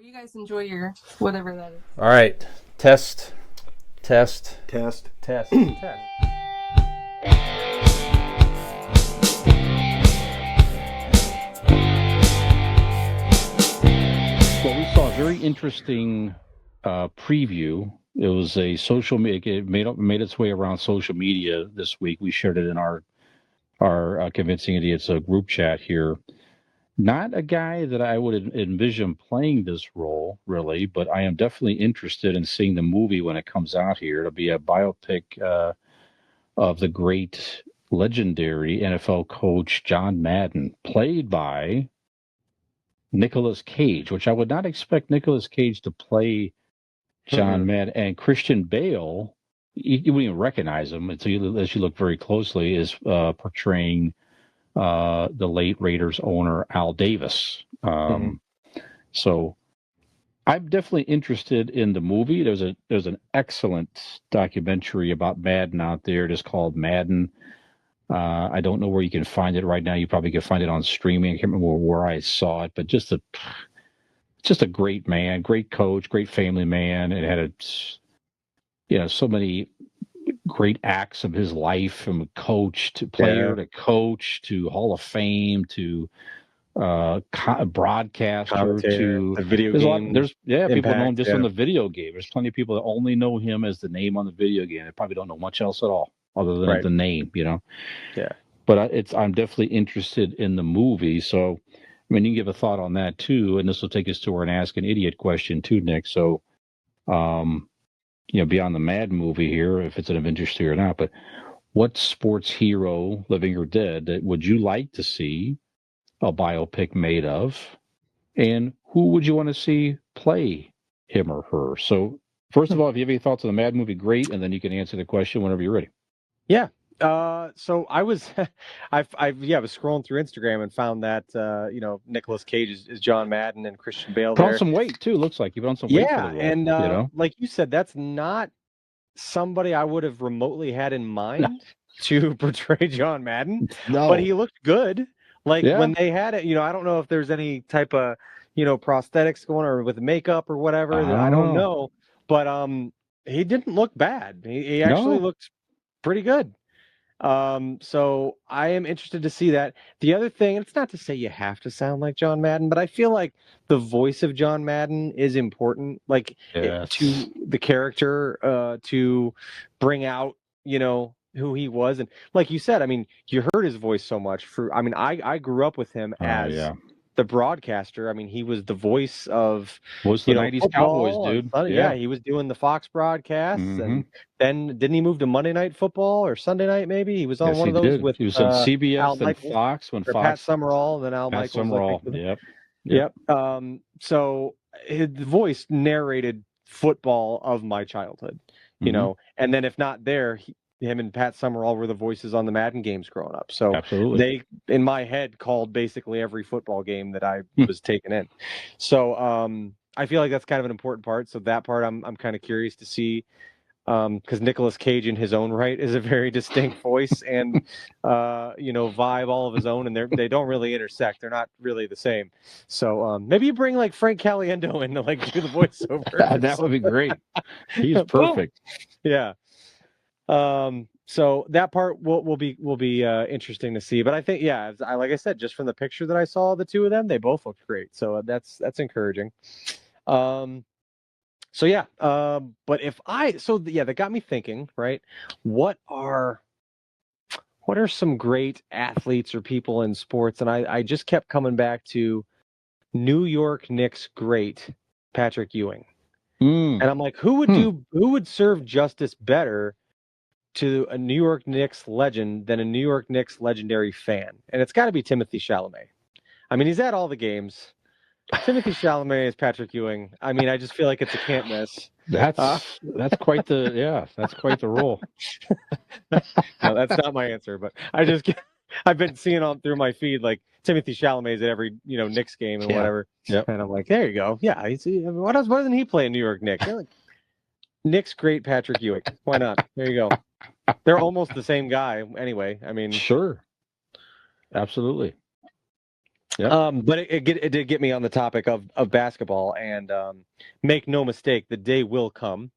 you guys enjoy your whatever that is. All right. Test. Test. Test. Test. Test. Well, we saw a very interesting preview. It was a social media. It made its way around social media this week. We shared it in our Convincing Idiots group chat here. Not a guy that I would envision playing this role, really, but I am definitely interested in seeing the movie when it comes out here. It'll be a biopic of the great, legendary NFL coach John Madden, played by Nicolas Cage, which I would not expect Nicolas Cage to play John Madden. And Christian Bale, you wouldn't even recognize him until as you look very closely, is portraying the late Raiders owner Al Davis. So I'm definitely interested in the movie. There's an excellent documentary about Madden out there. It is called Madden. I don't know where you can find it right now. You probably can find it on streaming. I can't remember where I saw it, but just a great man, great coach, great family man. It had so many great acts of his life, from coach to player to coach to Hall of Fame to broadcaster Commentator, to the video game. People know him just on on the video game. There's plenty of people that only know him as the name on the video game. They probably don't know much else at all other than the name, Yeah. But I'm definitely interested in the movie. So, I mean, you can give a thought on that too, and this will take us to our Ask an Idiot question too, Nick. So, beyond the Mad movie here, if it's of interest to you or not, but what sports hero, living or dead, would you like to see a biopic made of, and who would you want to see play him or her? So, first of all, if you have any thoughts on the Mad movie, great, and then you can answer the question whenever you're ready. Yeah. So I was, I was scrolling through Instagram and found that Nicolas Cage is John Madden and Christian Bale Put there. on some weight too. Looks like you put on some weight for the role. And like you said, that's not somebody I would have remotely had in mind to portray John Madden. No, but he looked good. When they had it, I don't know if there's any type of prosthetics going or with makeup or whatever. I don't know, but he didn't look bad. He actually looked pretty good. So I am interested to see that. The other thing, it's not to say you have to sound like John Madden, but I feel like the voice of John Madden is important, to the character, to bring out, who he was. And like you said, I mean, you heard his voice so much I grew up with him as the broadcaster. I mean, he was the voice of the 90s Cowboys, dude. Yeah, he was doing the Fox broadcasts, and then didn't he move to Monday Night Football or Sunday night? Maybe he was on one of those with. He was on CBS Al and Michaels, Fox when Fox. Pat Summerall, then Al Pat Michaels. Summerall. Yep. So his voice narrated football of my childhood, and then if not there, him and Pat Summerall were the voices on the Madden games growing up. So they, in my head, called basically every football game that I was taking in. So I feel like that's kind of an important part. So that part I'm kind of curious to see, because Nicolas Cage in his own right is a very distinct voice and vibe all of his own, and they don't really intersect. They're not really the same. So maybe you bring like Frank Caliendo in to do the voiceover. That would be great. He's perfect. Yeah. So that part will be interesting to see. But I think, like I said, just from the picture that I saw, the two of them, they both looked great. So that's encouraging. But that got me thinking, right? What are some great athletes or people in sports? And I just kept coming back to New York Knicks great Patrick Ewing. And I'm like, who would serve justice better to a New York Knicks legend than a New York Knicks legendary fan? And it's got to be Timothy Chalamet. I mean, he's at all the games. Timothy Chalamet is Patrick Ewing. I mean, I just feel like it's a can't miss. That's quite the role. No, that's not my answer, but I've been seeing on through my feed like Timothy Chalamet's at every Knicks game and whatever. Yep. And I'm like, there you go. Yeah, what doesn't he play in New York Knicks? Like, Knicks great Patrick Ewing. Why not? There you go. They're almost the same guy anyway. I mean, sure. Absolutely. Yep. But it did get me on the topic of basketball, and make no mistake, the day will come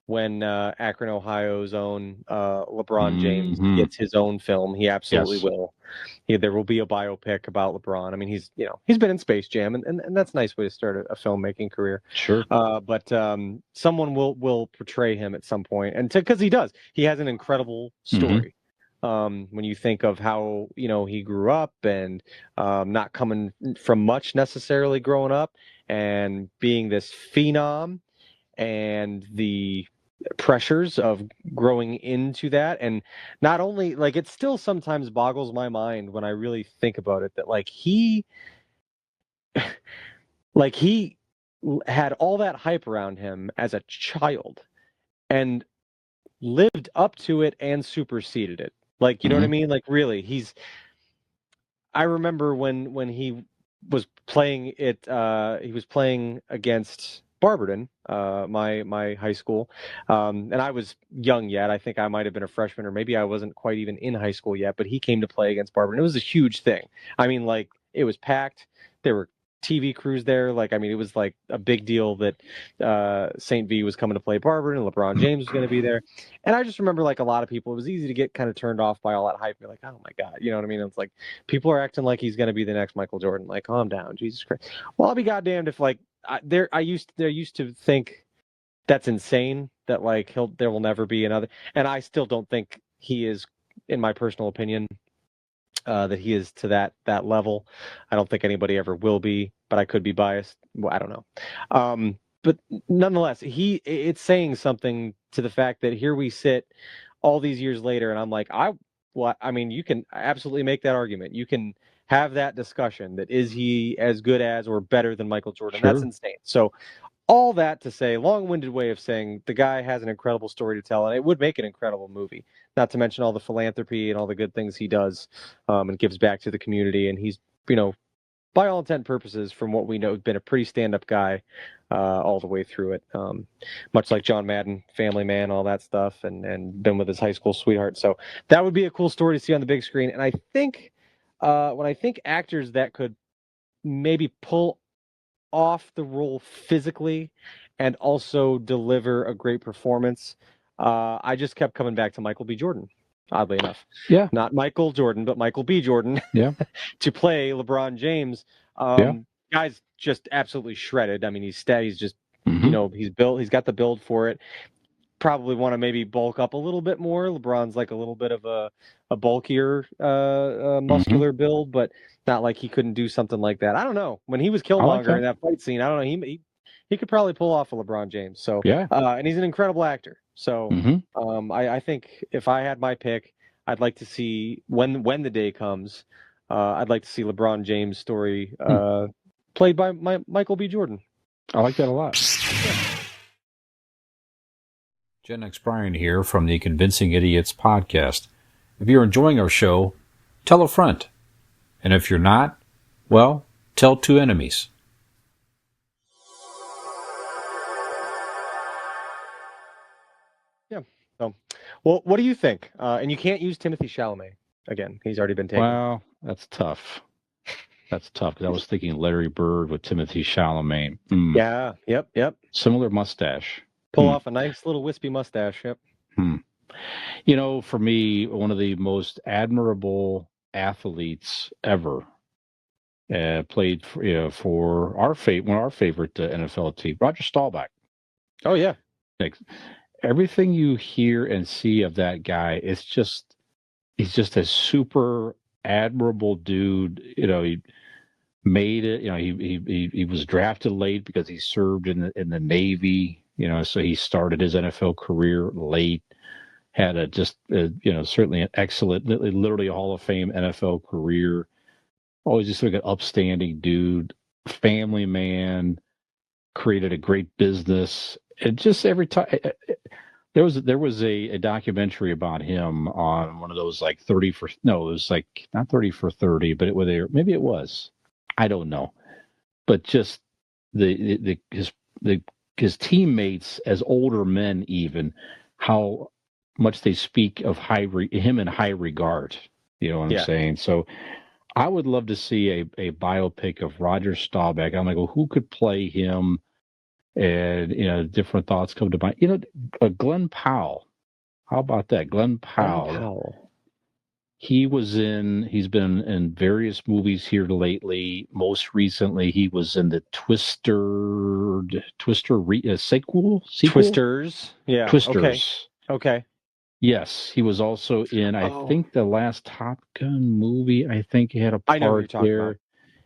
when Akron, Ohio's own LeBron James gets his own film. He absolutely will. There will be a biopic about LeBron. I mean, he's been in Space Jam, and that's a nice way to start a filmmaking career. Sure. But someone will portray him at some point, and because he does, he has an incredible story. When you think of how he grew up and not coming from much necessarily growing up, and being this phenom, and the pressures of growing into that, and not only like, it still sometimes boggles my mind when I really think about it, that he had all that hype around him as a child and lived up to it and superseded it. Like, you know what I mean? Like, really, I remember when he was playing it, he was playing against Barberton, my high school, and I was young yet. I think I might have been a freshman, or maybe I wasn't quite even in high school yet. But he came to play against Barberton. It was a huge thing. I mean, like, it was packed. There were TV crews there. Like, I mean, it was like a big deal that St. V was coming to play Barberton, and LeBron James was going to be there. And I just remember, like, a lot of people, it was easy to get kind of turned off by all that hype. You're like, oh my God, you know what I mean? It's like, people are acting like he's going to be the next Michael Jordan. Like, calm down, Jesus Christ. Well, I'll be goddamned if, like, I used to think that's insane, that like there will never be another. And I still don't think he is, in my personal opinion, that he is to that level. I don't think anybody ever will be, but I could be biased. Well, I don't know. But nonetheless, it's saying something to the fact that here we sit all these years later, and I'm like, I mean, you can absolutely make that argument. You can have that discussion, that is he as good as or better than Michael Jordan? Sure. That's insane. So all that to say, long-winded way of saying, the guy has an incredible story to tell, and it would make an incredible movie. Not to mention all the philanthropy and all the good things he does, and gives back to the community. And he's, by all intent and purposes, from what we know, been a pretty stand-up guy all the way through it. Much like John Madden, family man, all that stuff, and been with his high school sweetheart. So that would be a cool story to see on the big screen. And I think when I think actors that could maybe pull off the role physically and also deliver a great performance, I just kept coming back to Michael B. Jordan, oddly enough. Yeah. Not Michael Jordan, but Michael B. Jordan. Yeah. To play LeBron James. Guy's just absolutely shredded. I mean, he's just, he's built, he's got the build for it. Probably want to maybe bulk up a little bit more. LeBron's like a little bit of a bulkier, muscular build, but not like he couldn't do something like that. I don't know. When he was Killmonger in that fight scene, I don't know. He could probably pull off a LeBron James. So and he's an incredible actor. So I think if I had my pick, I'd like to see, when the day comes, I'd like to see LeBron James' story played by Michael B. Jordan. I like that a lot. Gen X Brian here from the Convincing Idiots podcast. If you're enjoying our show, tell a friend. And if you're not, well, tell two enemies. Yeah. So, well, what do you think? And you can't use Timothée Chalamet again. He's already been taken. Well, that's tough. That's tough, because I was thinking Larry Bird with Timothée Chalamet. Yeah. Yep. Similar mustache. Pull off a nice little wispy mustache. Yep. For me, one of the most admirable athletes ever played for one of our favorite NFL team, Roger Staubach. Oh yeah. Everything you hear and see of that guy, he's just a super admirable dude. He made it. He was drafted late because he served in the Navy. So he started his NFL career late. Had certainly an excellent, literally a Hall of Fame NFL career. Always just like an upstanding dude, family man, created a great business. And just every time there was a documentary about him on one of those like 30 for, no, it was like not 30 for 30, but maybe it was, I don't know, but just his teammates as older men, even how much they speak of him in high regard. You know what I'm saying? So I would love to see a biopic of Roger Staubach. I'm like, well, who could play him? And different thoughts come to mind. Glenn Powell. How about that, Glenn Powell? He's been in various movies here lately. Most recently, he was in the Twister sequel. Twisters. Yeah. Twisters. Okay. Yes, he was also in, I think, the last Top Gun movie. I think he had a part I know who you're talking there. about.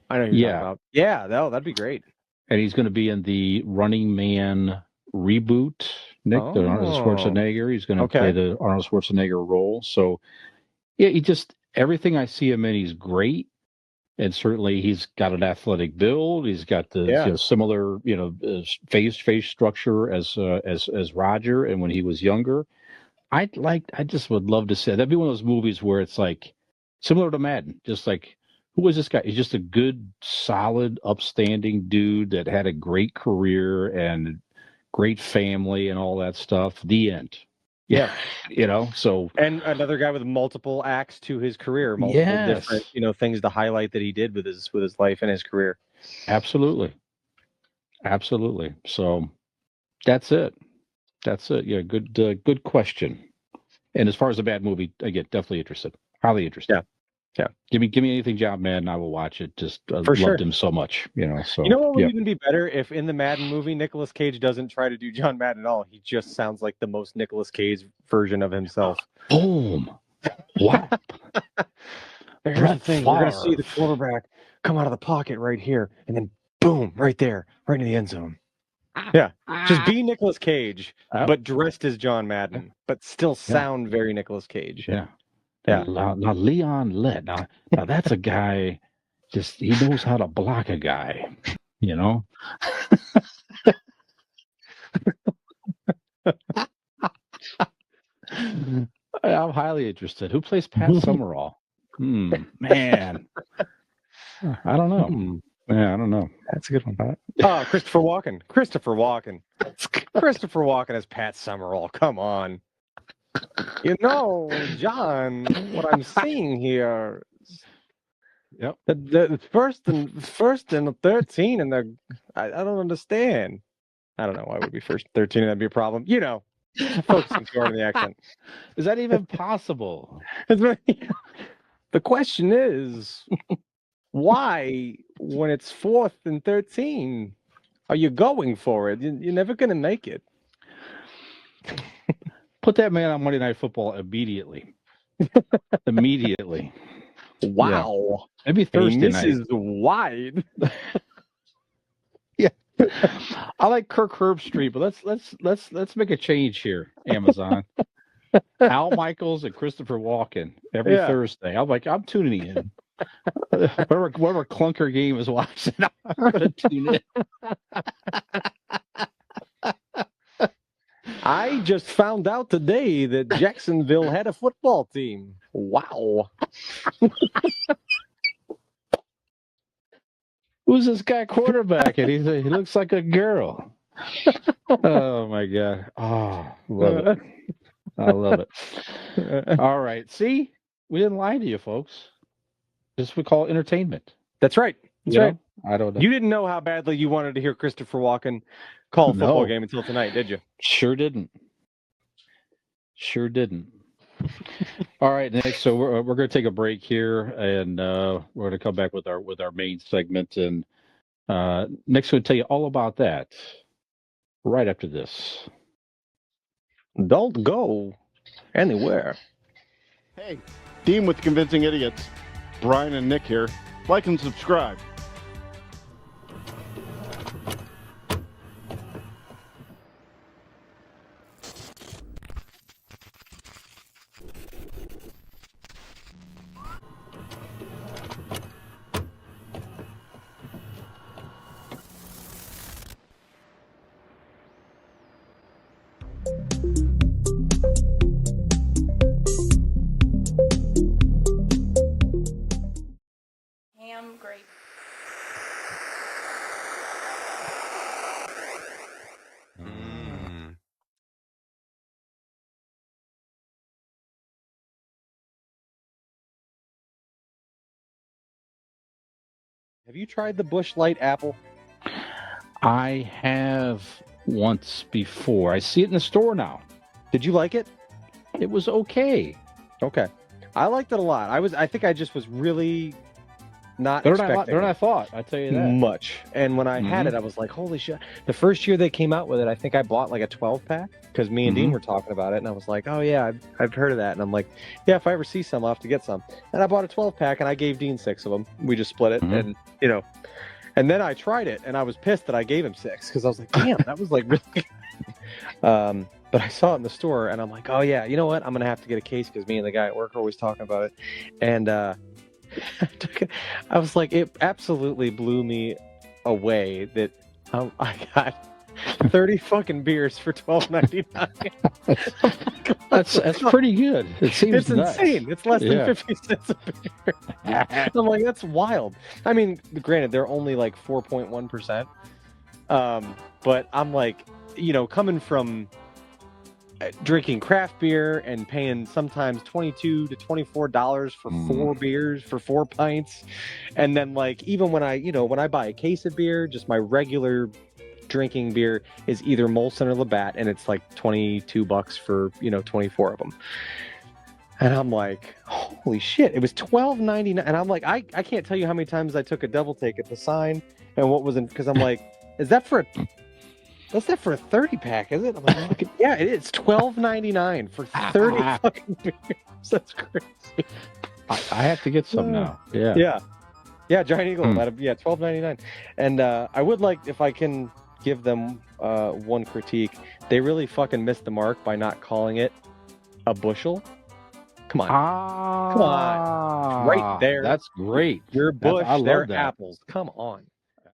I know who you're talking about. Yeah, that'd be great. And he's going to be in the Running Man reboot, Nick, the Arnold Schwarzenegger. He's going to play the Arnold Schwarzenegger role. So, yeah, everything I see him in, he's great. And certainly he's got an athletic build. He's got the similar, face structure as Roger and when he was younger. I just would love to say that'd be one of those movies where it's like similar to Madden, just like, who is this guy? He's just a good, solid, upstanding dude that had a great career and great family and all that stuff. The end. Yeah. So. And another guy with multiple acts to his career, multiple different, things to highlight that he did with his life and his career. Absolutely. So that's it. Yeah. Good question. And as far as a bad movie, again, definitely interested. Highly interested. Yeah. Give me anything John Madden, I will watch it. Just For sure. Loved him so much, So what would even be better if in the Madden movie Nicolas Cage doesn't try to do John Madden at all. He just sounds like the most Nicolas Cage version of himself. Boom! Wow. Here's the thing: we're gonna see the quarterback come out of the pocket right here, and then boom, right there, right in the end zone. Yeah, just be Nicolas Cage, but dressed as John Madden, but still sound very Nicolas Cage. Yeah. Now Leon Lett. Now that's a guy. Just he knows how to block a guy. I'm highly interested. Who plays Pat Summerall? Man, I don't know. Yeah, I don't know. That's a good one. Christopher Walken. Christopher Walken as Pat Summerall. Come on. John, what I'm seeing here. Yep. The first and the 13, and I don't understand. I don't know why it would be first 13 and that'd be a problem. Focusing too hard on the accent. Is that even possible? The question is, why, when it's 4th and 13, are you going for it? You're never going to make it. Put that man on Monday Night Football immediately. Immediately. Wow. Yeah. Maybe Thursday night. This is wide. Yeah. I like Kirk Herbstreit, but let's make a change here, Amazon. Al Michaels and Christopher Walken every Thursday. I'm tuning in. Whatever clunker game is watching, I'm gonna tune in. I just found out today that Jacksonville had a football team. Wow. Who's this guy quarterbacking? He looks like a girl. Oh my God. Oh, love it. I love it. All right. See, we didn't lie to you, folks. This we call entertainment. That's right. That's right. I don't know. You didn't know how badly you wanted to hear Christopher Walken call a football game until tonight, did you? Sure didn't. All right, Nick. So we're going to take a break here, and we're going to come back with our main segment, and Nick's going to tell you all about that right after this. Don't go anywhere. Hey, Team with Convincing Idiots. Brian and Nick here. Like and subscribe. Ham, grape, Have you tried the Busch Light apple? I have once before. I see it in the store now. Did you like it? It was okay. Okay. I liked it a lot. I think I just was really not Better expecting than I thought. I tell you that. much. And when I had it, I was like, holy shit. The first year they came out with it, I think I bought like a 12-pack because me and Dean were talking about it. And I was like, oh, yeah, I've heard of that. And I'm like, yeah, if I ever see some, I'll have to get some. And I bought a 12-pack and I gave Dean 6 of them. We just split it. And, you know, and then I tried it and I was pissed that I gave him 6 because I was like, damn, that was like really good. But I saw it in the store and I'm like, oh, yeah, you know what? I'm going to have to get a case because me and the guy at work are always talking about it. And I was like, it absolutely blew me away that I got 30 fucking beers for $12.99. That's pretty good. It seems it's nuts. insane. It's less than 50 cents a beer. I'm like, that's wild. I mean, granted, they're only like 4.1%. But I'm like, you know, coming from drinking craft beer and paying sometimes $22 to $24 for 4 beers, for 4 pints. And then like, even when I buy a case of beer, just my regular drinking beer is either Molson or Labatt, and it's like $22 for, 24 of them. And I'm like, holy shit, it was $12.99. And I'm like, I can't tell you how many times I took a double take at the sign and what was in, because I'm like, that's not for a 30-pack, is it? I'm like, yeah, it is. $12.99 for 30 fucking beers. That's crazy. I have to get some now. Yeah, Giant Eagle. $12.99. And I would like, if I can give them one critique, they really fucking missed the mark by not calling it a bushel. Come on. Come on. Right there. That's great. Your bush, I love they're that. apples. Come on.